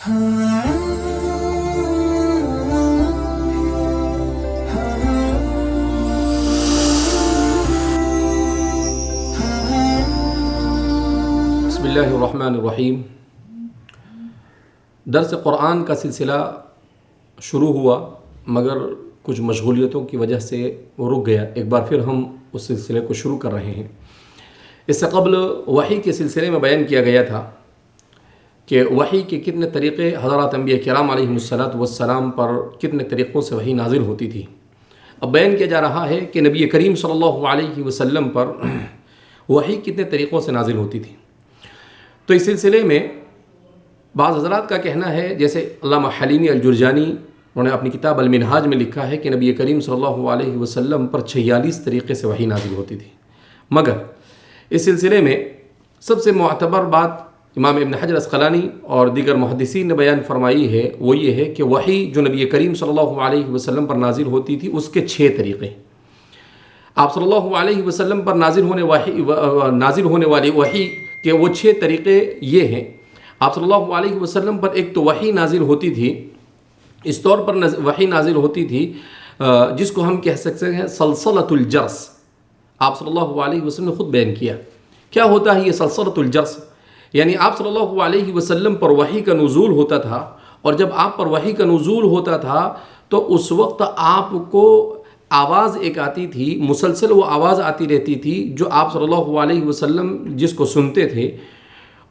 بسم اللہ الرحمن الرحیم۔ درس قرآن کا سلسلہ شروع ہوا مگر کچھ مشغولیتوں کی وجہ سے وہ رک گیا۔ ایک بار پھر ہم اس سلسلے کو شروع کر رہے ہیں۔ اس سے قبل وحی کے سلسلے میں بیان کیا گیا تھا کہ وحی کے کتنے طریقے حضرات انبیاء کرام علیہم السلام پر کتنے طریقوں سے وحی نازل ہوتی تھی۔ اب بیان کیا جا رہا ہے کہ نبی کریم صلی اللہ علیہ وسلم پر وحی کتنے طریقوں سے نازل ہوتی تھی۔ تو اس سلسلے میں بعض حضرات کا کہنا ہے، جیسے علامہ حلیمی الجرجانی انہوں نے اپنی کتاب المنہاج میں لکھا ہے کہ نبی کریم صلی اللہ علیہ وسلم پر 46 طریقے سے وحی نازل ہوتی تھی۔ مگر اس سلسلے میں سب سے معتبر بات امام ابن حجر اسقلانی اور دیگر محدثین نے بیان فرمائی ہے، وہ یہ ہے کہ وحی جو نبی کریم صلی اللہ علیہ وسلم پر نازل ہوتی تھی اس کے 6 طریقے۔ آپ صلی اللہ علیہ وسلم پر نازل ہونے والی وحی کے وہ 6 طریقے یہ ہیں۔ آپ صلی اللہ علیہ وسلم پر ایک تو وحی نازل ہوتی تھی، اس طور پر وحی نازل ہوتی تھی جس کو ہم کہہ سکتے ہیں سلسلۃ الجرس۔ آپ صلی اللہ علیہ وسلم نے خود بیان کیا کیا ہوتا ہے یہ سلسلۃ الجرس، یعنی آپ صلی اللہ علیہ وسلم پر وحی کا نزول ہوتا تھا، اور جب آپ پر وحی کا نزول ہوتا تھا تو اس وقت آپ کو آواز ایک آتی تھی، مسلسل وہ آواز آتی رہتی تھی جو آپ صلی اللہ علیہ وسلم جس کو سنتے تھے،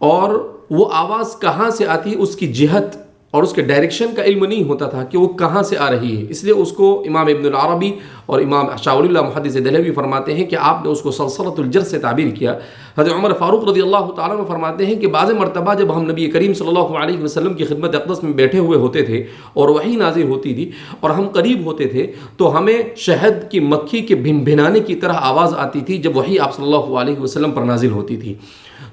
اور وہ آواز کہاں سے آتی اس کی جہت اور اس کے ڈائریکشن کا علم نہیں ہوتا تھا کہ وہ کہاں سے آ رہی ہے۔ اس لیے اس کو امام ابن العربی اور امام شاہ ولی اللہ محدث دہلوی فرماتے ہیں کہ آپ نے اس کو سلسلۃ الجرس سے تعبیر کیا۔ حضرت عمر فاروق رضی اللہ تعالیٰ عنہ فرماتے ہیں کہ بعض مرتبہ جب ہم نبی کریم صلی اللہ علیہ وسلم کی خدمت اقدس میں بیٹھے ہوئے ہوتے تھے اور وحی نازل ہوتی تھی اور ہم قریب ہوتے تھے تو ہمیں شہد کی مکھی کے بھنبھنانے کی طرح آواز آتی تھی جب وحی آپ صلی اللہ علیہ وسلم پر نازل ہوتی تھی۔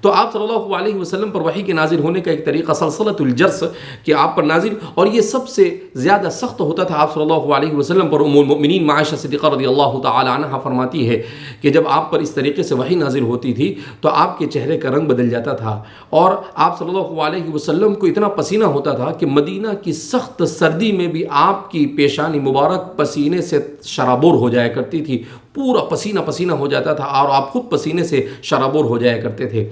تو آپ صلی اللہ علیہ وسلم پر وحی کے نازل ہونے کا ایک طریقہ سلسلۃ الجرس کہ آپ پر نازل، اور یہ سب سے زیادہ سخت ہوتا تھا آپ صلی اللہ علیہ وسلم پر۔ ام المؤمنین عائشہ صدیقہ رضی اللہ تعالی عنہا فرماتی ہے کہ جب آپ پر اس طریقے سے وحی نازل ہوتی تھی تو آپ کے چہرے کا رنگ بدل جاتا تھا، اور آپ صلی اللہ علیہ وسلم کو اتنا پسینہ ہوتا تھا کہ مدینہ کی سخت سردی میں بھی آپ کی پیشانی مبارک پسینے سے شرابور ہو جایا کرتی تھی، پورا پسینہ پسینہ ہو جاتا تھا، اور آپ خود پسینے سے شرابور ہو جایا کرتے تھے۔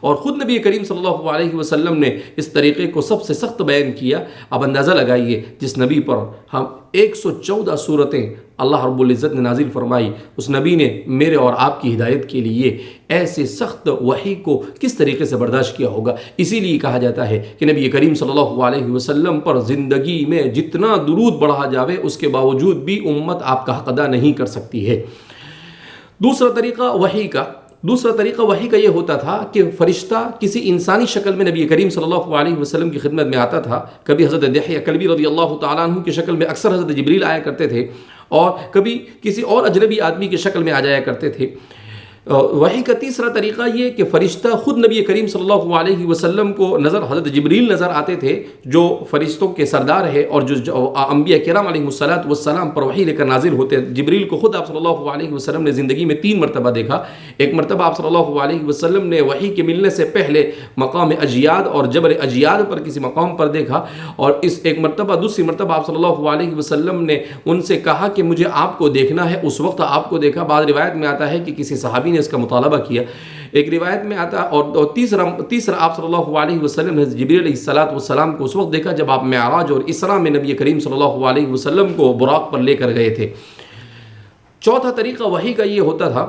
اور خود نبی کریم صلی اللہ علیہ وسلم نے اس طریقے کو سب سے سخت بیان کیا۔ اب اندازہ لگائیے جس نبی پر ہم 114 صورتیں اللہ رب العزت نے نازل فرمائی، اس نبی نے میرے اور آپ کی ہدایت کے لیے ایسے سخت وحی کو کس طریقے سے برداشت کیا ہوگا۔ اسی لیے کہا جاتا ہے کہ نبی کریم صلی اللہ علیہ وسلم پر زندگی میں جتنا درود بڑھا جاوے اس کے باوجود بھی امت آپ کا حق ادا نہیں کر سکتی ہے۔ دوسرا طریقہ وحی کا یہ ہوتا تھا کہ فرشتہ کسی انسانی شکل میں نبی کریم صلی اللہ علیہ وسلم کی خدمت میں آتا تھا۔ کبھی حضرت دحیہ کلبی رضی اللہ تعالیٰ عنہ کی شکل میں اکثر حضرت جبریل آیا کرتے تھے، اور کبھی کسی اور اجنبی آدمی کی شکل میں آ جایا کرتے تھے۔ وحی کا تیسرا طریقہ یہ کہ فرشتہ خود نبی کریم صلی اللہ علیہ وسلم کو حضرت جبریل نظر آتے تھے جو فرشتوں کے سردار ہے اور جو انبیاء کرام علیہ السلام پر وحی لے کر نازل ہوتے ہیں۔ جبریل کو خود آپ صلی اللہ علیہ وسلم نے زندگی میں 3 مرتبہ دیکھا۔ ایک مرتبہ آپ صلی اللہ علیہ وسلم نے وحی کے ملنے سے پہلے مقام اجیاد اور جبر اجیاد پر کسی مقام پر دیکھا، اور دوسری مرتبہ آپ صلی اللہ علیہ وسلم نے ان سے کہا کہ مجھے آپ کو دیکھنا ہے، اس وقت آپ کو دیکھا۔ بعض روایت میں آتا ہے کہ کسی صحابی نے اس کا مطالبہ کیا، ایک روایت میں آتا، اور تیسرا آپ صلی اللہ علیہ وسلم نے جبریل علیہ السلام کو اس وقت دیکھا جب آپ معراج اور اسراء میں نبی کریم صلی اللہ علیہ وسلم کو براق پر لے کر گئے تھے۔ چوتھا طریقہ وحی کا یہ ہوتا تھا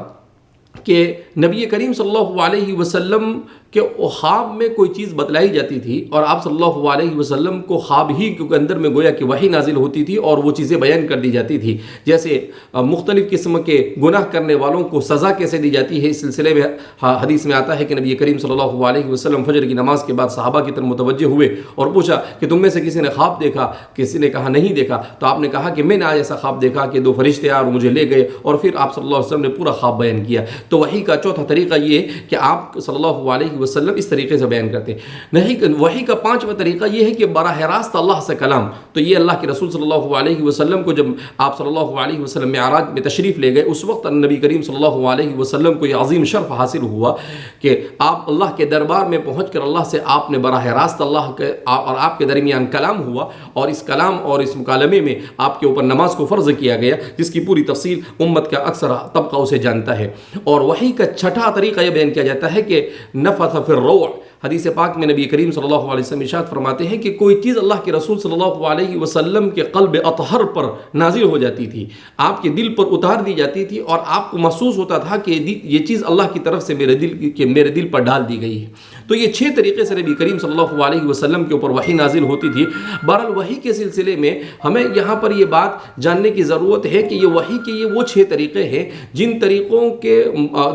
کہ نبی کریم صلی اللہ علیہ وسلم کے خواب میں کوئی چیز بتلائی جاتی تھی، اور آپ صلی اللہ علیہ وسلم کو خواب ہی کے اندر میں گویا کہ وحی نازل ہوتی تھی اور وہ چیزیں بیان کر دی جاتی تھی۔ جیسے مختلف قسم کے گناہ کرنے والوں کو سزا کیسے دی جاتی ہے، اس سلسلے میں حدیث میں آتا ہے کہ نبی کریم صلی اللہ علیہ وسلم فجر کی نماز کے بعد صحابہ کی طرف متوجہ ہوئے اور پوچھا کہ تم میں سے کسی نے خواب دیکھا؟ کسی نے کہا نہیں دیکھا، تو آپ نے کہا کہ میں نے آج ایسا خواب دیکھا کہ 2 فرشتے آئے اور مجھے لے گئے، اور پھر آپ صلی اللہ علیہ وسلم نے پورا خواب بیان کیا۔ تو وحی کا چوتھا طریقہ یہ کہ آپ صلی اللہ علیہ علیہ وسلم اس طریقے سے بیان کرتے ہیں. نہیں, وحی کا پانچواں طریقہ یہ ہے کہ براہ راست اللہ سے کلام. تو یہ اللہ کے رسول صلی اللہ علیہ وسلم کو جب آپ صلی اللہ علیہ وسلم معراج میں تشریف لے گئے, اس وقت نبی کریم صلی اللہ علیہ وسلم کو یہ عظیم شرف حاصل ہوا کہ آپ اللہ کے دربار میں پہنچ کر اللہ سے آپ نے براہ راست اللہ کے اور آپ کے درمیان کلام ہوا, اور اس کلام اور اس مکالمے میں آپ کے اوپر نماز کو فرض کیا گیا, جس کی پوری تفصیل امت کا اکثر طبقہ اسے جانتا ہے. اور وحی کا چھٹا طریقہ یہ بیان کیا جاتا ہے کہ نفث فی الروع. حدیث پاک میں نبی کریم صلی اللہ علیہ وسلم ارشاد فرماتے ہیں کہ کوئی چیز اللہ کے رسول صلی اللہ علیہ وسلم کے قلب اطہر پر نازل ہو جاتی تھی, آپ کے دل پر اتار دی جاتی تھی, اور آپ کو محسوس ہوتا تھا کہ یہ چیز اللہ کی طرف سے میرے دل پر ڈال دی گئی ہے. تو یہ 6 طریقے سے نبی کریم صلی اللہ علیہ وسلم کے اوپر وحی نازل ہوتی تھی. بہرحال وحی کے سلسلے میں ہمیں یہاں پر یہ بات جاننے کی ضرورت ہے کہ یہ وحی کے یہ وہ 6 طریقے ہیں جن طریقوں کے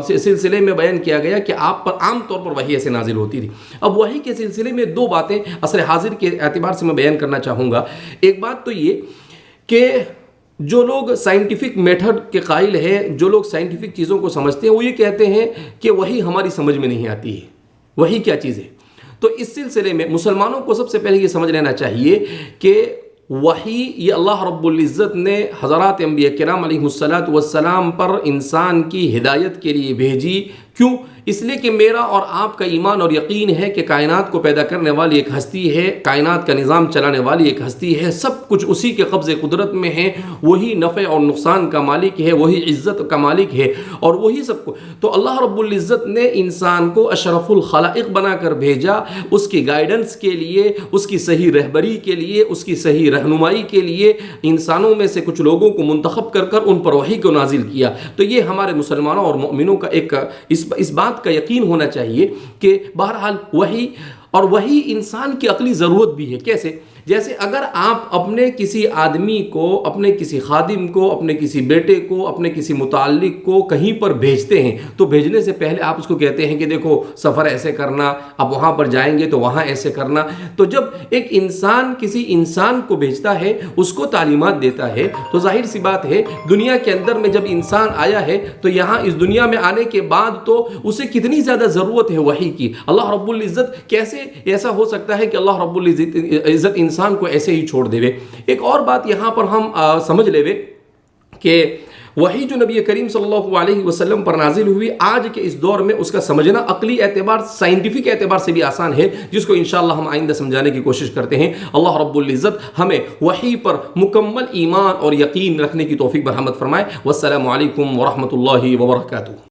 سلسلے میں بیان کیا گیا کہ آپ پر عام طور پر وحی ایسے نازل ہوتی تھی. اب وحی کے سلسلے میں 2 باتیں عصر حاضر کے اعتبار سے میں بیان کرنا چاہوں گا. ایک بات تو یہ کہ جو لوگ سائنٹیفک میتھڈ کے قائل ہیں, جو لوگ سائنٹیفک چیزوں کو سمجھتے ہیں, وہ یہ کہتے ہیں کہ وحی ہماری سمجھ میں نہیں آتی ہے. وحی کیا چیز ہے؟ تو اس سلسلے میں مسلمانوں کو سب سے پہلے یہ سمجھ لینا چاہیے کہ وحی یہ اللہ رب العزت نے حضرات انبیاء کرام علیہ السلام پر انسان کی ہدایت کے لیے بھیجی. کیوں؟ اس لیے کہ میرا اور آپ کا ایمان اور یقین ہے کہ کائنات کو پیدا کرنے والی ایک ہستی ہے, کائنات کا نظام چلانے والی ایک ہستی ہے, سب کچھ اسی کے قبضے قدرت میں ہے, وہی نفع اور نقصان کا مالک ہے, وہی عزت کا مالک ہے, اور وہی سب کو. تو اللہ رب العزت نے انسان کو اشرف الخلائق بنا کر بھیجا, اس کی گائیڈنس کے لیے, اس کی صحیح رہبری کے لیے, اس کی صحیح رہنمائی کے لیے انسانوں میں سے کچھ لوگوں کو منتخب کر کر ان پر وحی کو نازل کیا. تو یہ ہمارے مسلمانوں اور مؤمنوں کا ایک اس بات کا یقین ہونا چاہیے کہ بہرحال وحی انسان کی عقلی ضرورت بھی ہے. کیسے؟ جیسے اگر آپ اپنے کسی آدمی کو, اپنے کسی خادم کو, اپنے کسی بیٹے کو, اپنے کسی متعلق کو کہیں پر بھیجتے ہیں, تو بھیجنے سے پہلے آپ اس کو کہتے ہیں کہ دیکھو سفر ایسے کرنا, اب وہاں پر جائیں گے تو وہاں ایسے کرنا. تو جب ایک انسان کسی انسان کو بھیجتا ہے, اس کو تعلیمات دیتا ہے, تو ظاہر سی بات ہے دنیا کے اندر میں جب انسان آیا ہے تو یہاں اس دنیا میں آنے کے بعد تو اسے کتنی زیادہ ضرورت ہے وحی کی. اللہ رب العزت کیسے ایسا ہو سکتا ہے کہ اللہ رب العزت انسان کو ایسے ہی چھوڑ دے. ایک اور بات یہاں پر ہم سمجھ لے کہ وحی جو نبی کریم صلی اللہ علیہ وسلم پر نازل ہوئی, آج کے اس دور میں اس کا سمجھنا عقلی اعتبار, سائنٹیفک اعتبار سے بھی آسان ہے, جس کو انشاءاللہ ہم آئندہ سمجھانے کی کوشش کرتے ہیں. اللہ رب العزت ہمیں وحی پر مکمل ایمان اور یقین رکھنے کی توفیق برحمت فرمائے. والسلام علیکم ورحمۃ اللہ وبرکاتہ.